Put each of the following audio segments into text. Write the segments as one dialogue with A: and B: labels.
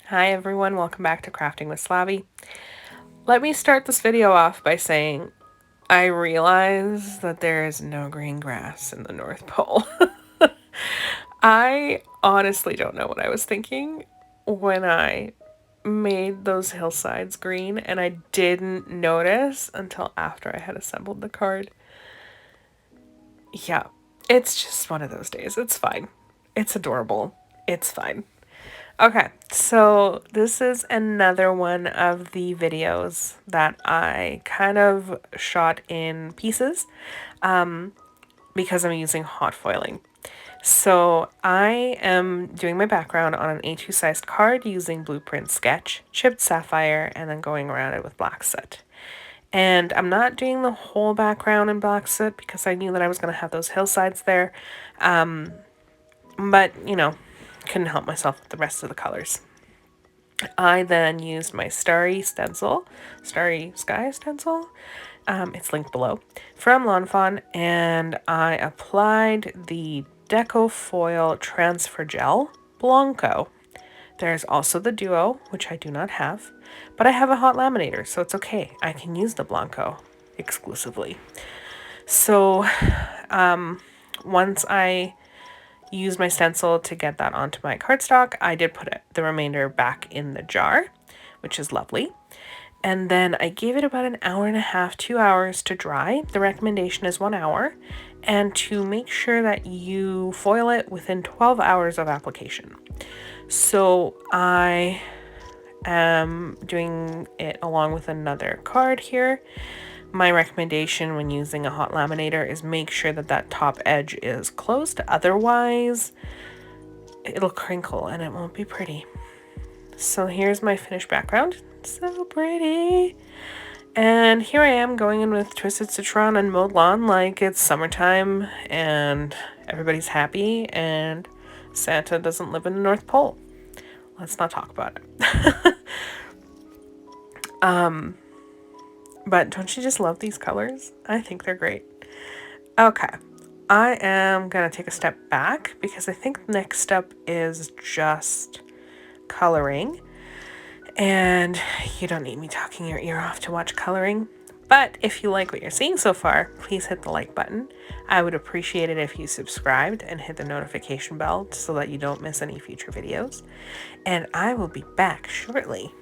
A: Hi everyone, welcome back to Crafting with Slavie. Let me start this video off by saying I realize that there is no green grass in the North Pole. I honestly don't know what I was thinking when I made those hillsides green, and I didn't notice until after I had assembled the card. Yeah, it's just one of those days. It's fine. It's adorable. It's fine. Okay, so this is another one of the videos that I kind of shot in pieces because I'm using hot foiling. So I am doing my background on an A2 sized card using Blueprint Sketch, chipped sapphire, and then going around it with black soot. And I'm not doing the whole background in black soot because I knew that I was going to have those hillsides there. But, you know, couldn't help myself with the rest of the colors. I then used my Starry Sky Stencil, it's linked below, from Lawn Fawn, and I applied the DecoFoil Transfer Gel Blanco. There's also the Duo, which I do not have, but I have a hot laminator, so it's okay. I can use the Blanco exclusively. So once I used my stencil to get that onto my cardstock, I did put the remainder back in the jar, which is lovely. And then I gave it about an hour and a half, 2 hours to dry. The recommendation is 1 hour. And to make sure that you foil it within 12 hours of application. So I am doing it along with another card here. My recommendation when using a hot laminator is make sure that that top edge is closed. Otherwise, it'll crinkle and it won't be pretty. So here's my finished background. So pretty. And here I am going in with Twisted Citron and mowed lawn like it's summertime and everybody's happy and Santa doesn't live in the North Pole. Let's not talk about it. But don't you just love these colors? I think they're great. Okay, I am gonna take a step back because I think the next step is just coloring. And you don't need me talking your ear off to watch coloring. But if you like what you're seeing so far, please hit the like button. I would appreciate it if you subscribed and hit the notification bell so that you don't miss any future videos. And I will be back shortly.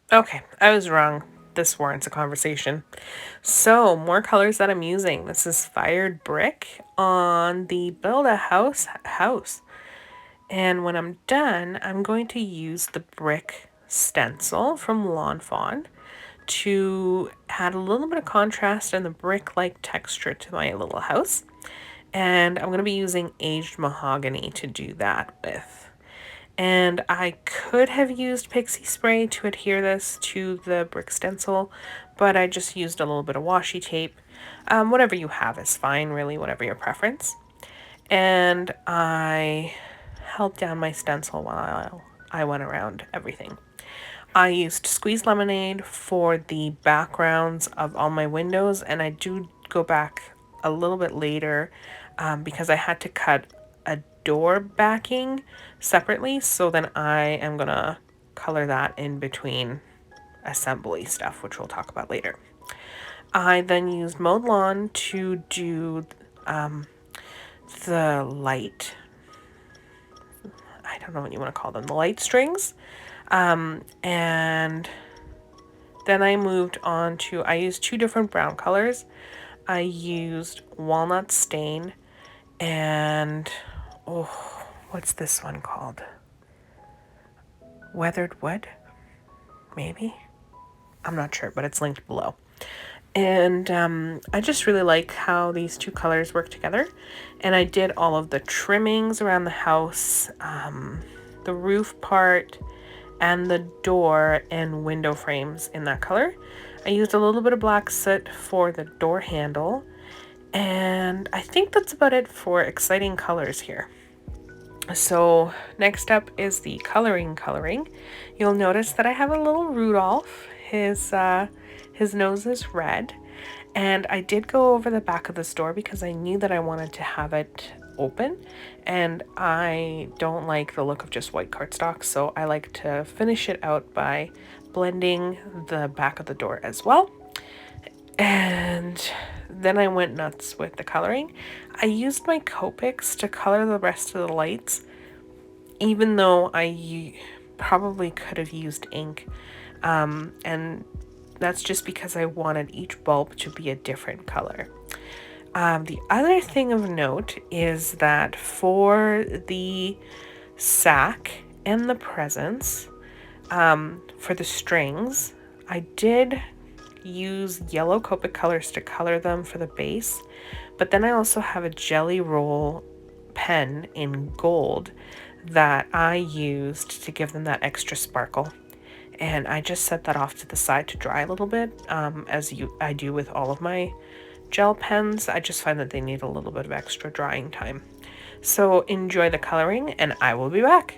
A: Okay, I was wrong. This warrants a conversation. So, more colors that I'm using. This is Fired Brick on the Build a House. And when I'm done, I'm going to use the brick stencil from Lawn Fawn to add a little bit of contrast and the brick-like texture to my little house. And I'm going to be using aged mahogany to do that with. And I could have used pixie spray to adhere this to the brick stencil, but I just used a little bit of washi tape. Whatever you have is fine, really, whatever your preference. And I held down my stencil while I went around everything. I used squeezed lemonade for the backgrounds of all my windows, and I do go back a little bit later because I had to cut a door backing separately, so then I am gonna color that in between assembly stuff, which we'll talk about later. I then used mowed lawn to do the light, I don't know what you want to call them, the light strings. And then I moved on to, I used two different brown colors. I used Walnut Stain and, oh, what's this one called? weathered wood, maybe? I'm not sure, but it's linked below. And I just really like how these two colors work together. And I did all of the trimmings around the house, the roof part, and the door and window frames in that color. I used a little bit of black soot for the door handle, and I think that's about it for exciting colors here. So next up is the coloring. You'll notice that I have a little Rudolph. His nose is red, and I did go over the back of this door because I knew that I wanted to have it open, and I don't like the look of just white cardstock, so I like to finish it out by blending the back of the door as well. And then I went nuts with the coloring. I used my Copics to color the rest of the lights, even though I probably could have used ink. And that's just because I wanted each bulb to be a different color. The other thing of note is that for the sack and the presents, for the strings, I did use yellow Copic colors to color them for the base, but then I also have a Jelly Roll pen in gold that I used to give them that extra sparkle. And I just set that off to the side to dry a little bit, as I do with all of my gel pens. I just find that they need a little bit of extra drying time. So enjoy the coloring, and I will be back.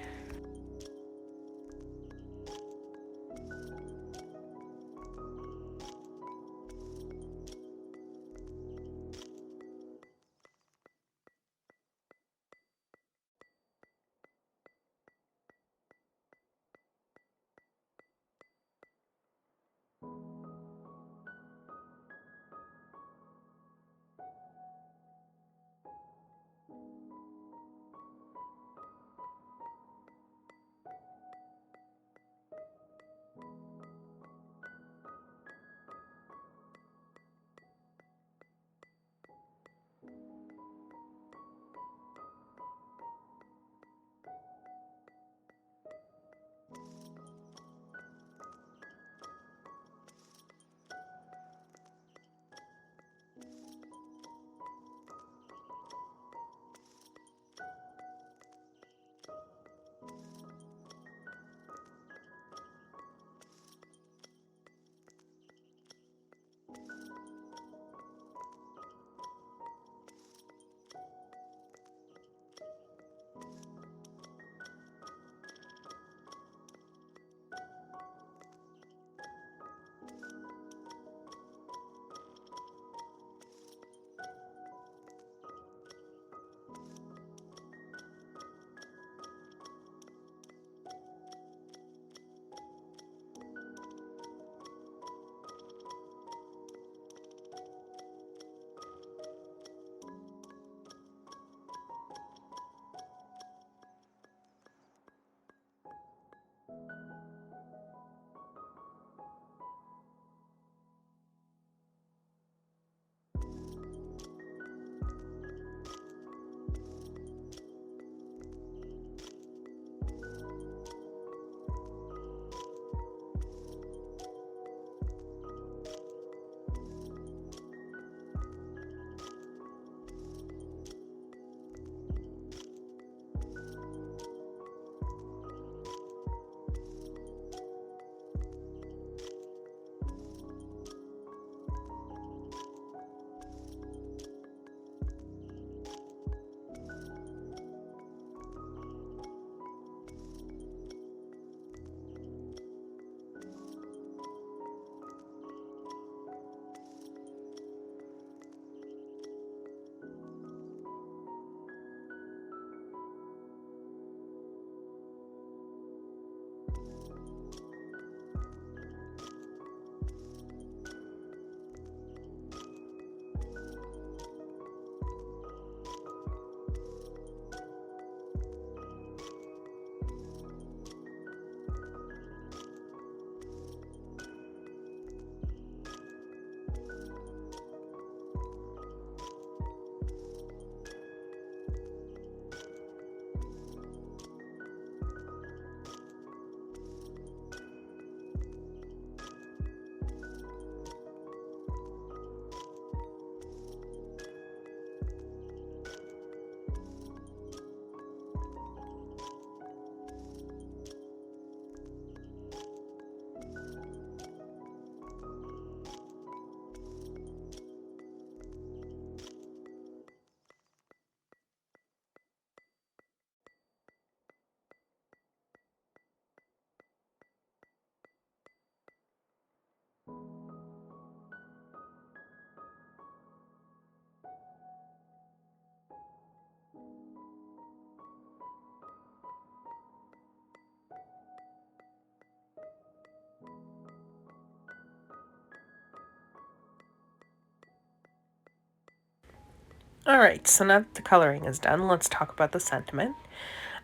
A: Alright, so now that the coloring is done, let's talk about the sentiment.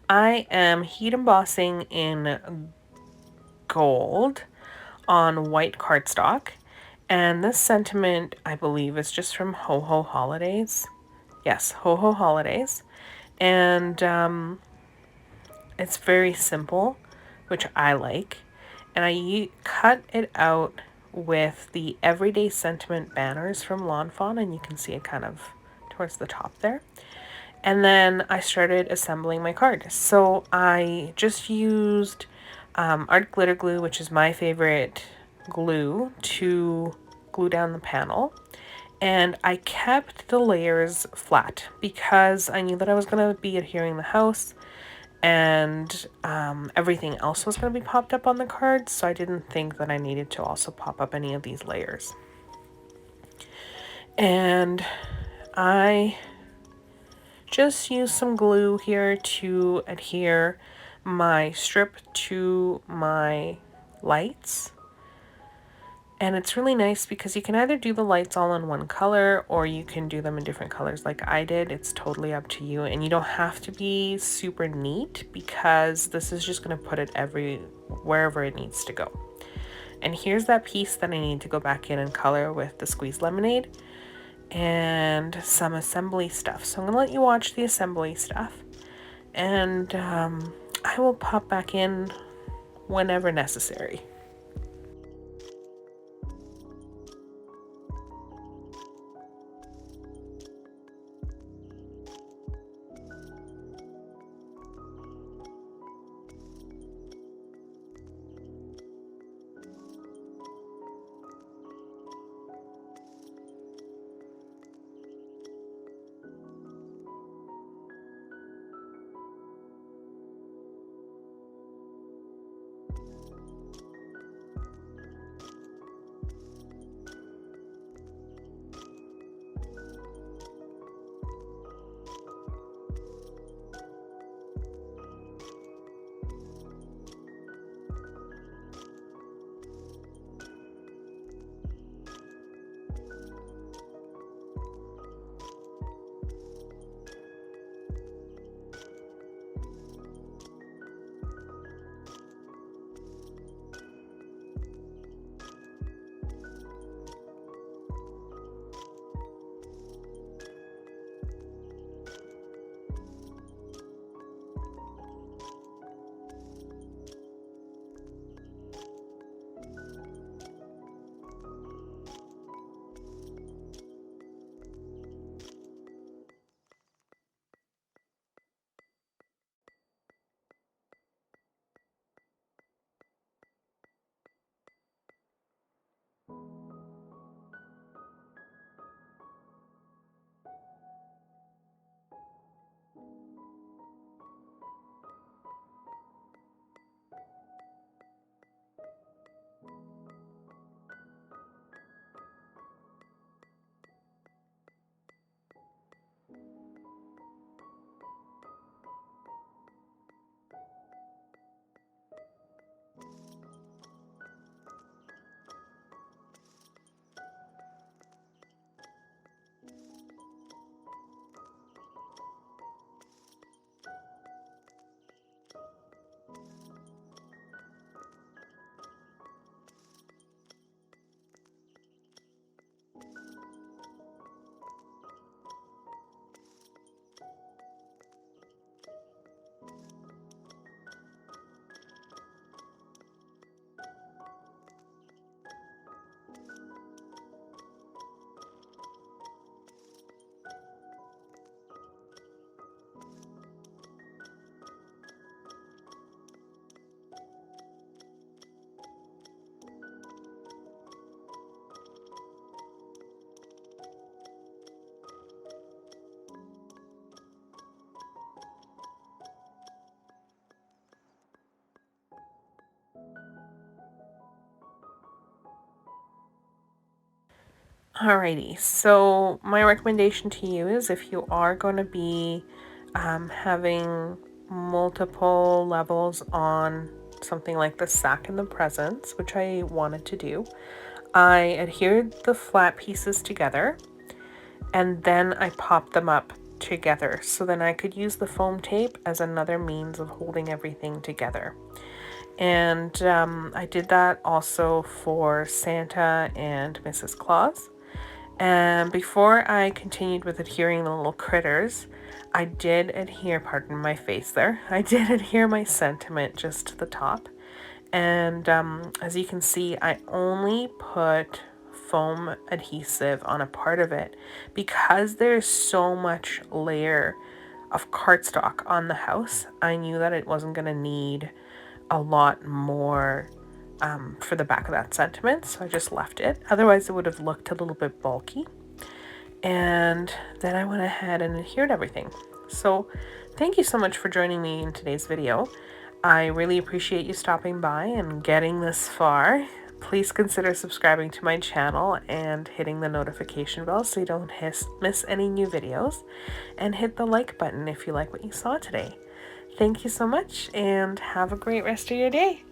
A: I am heat embossing in gold on white cardstock, and this sentiment, I believe, is just from Ho-Ho-Holidays. Yes, Ho-Ho-Holidays. And it's very simple, which I like. And I cut it out with the Everyday Sentiment banners from Lawn Fawn, and you can see it kind of towards the top there. And then I started assembling my card. So I just used art glitter glue, which is my favorite glue, to glue down the panel. And I kept the layers flat because I knew that I was going to be adhering the house, and everything else was going to be popped up on the card, so I didn't think that I needed to also pop up any of these layers. And I just use some glue here to adhere my strip to my lights. And it's really nice because you can either do the lights all in one color or you can do them in different colors like I did. It's totally up to you, and you don't have to be super neat because this is just going to put it wherever it needs to go. And here's that piece that I need to go back in and color with the squeezed lemonade and some assembly stuff. So I'm going to let you watch the assembly stuff, and I will pop back in whenever necessary. Alrighty, so my recommendation to you is if you are going to be having multiple levels on something like the sack and the presents, which I wanted to do, I adhered the flat pieces together, and then I popped them up together. So then I could use the foam tape as another means of holding everything together. And I did that also for Santa and Mrs. Claus. And before I continued with adhering the little critters, I did adhere, pardon my face there, I did adhere my sentiment just to the top. And as you can see, I only put foam adhesive on a part of it because there's so much layer of cardstock on the house. I knew that it wasn't going to need a lot more for the back of that sentiment, so I just left it. Otherwise it would have looked a little bit bulky. And then I went ahead and adhered everything. So thank you so much for joining me in today's video. I really appreciate you stopping by and getting this far. Please consider subscribing to my channel and hitting the notification bell so you don't miss any new videos, and hit the like button if you like what you saw today. Thank you so much and have a great rest of your day.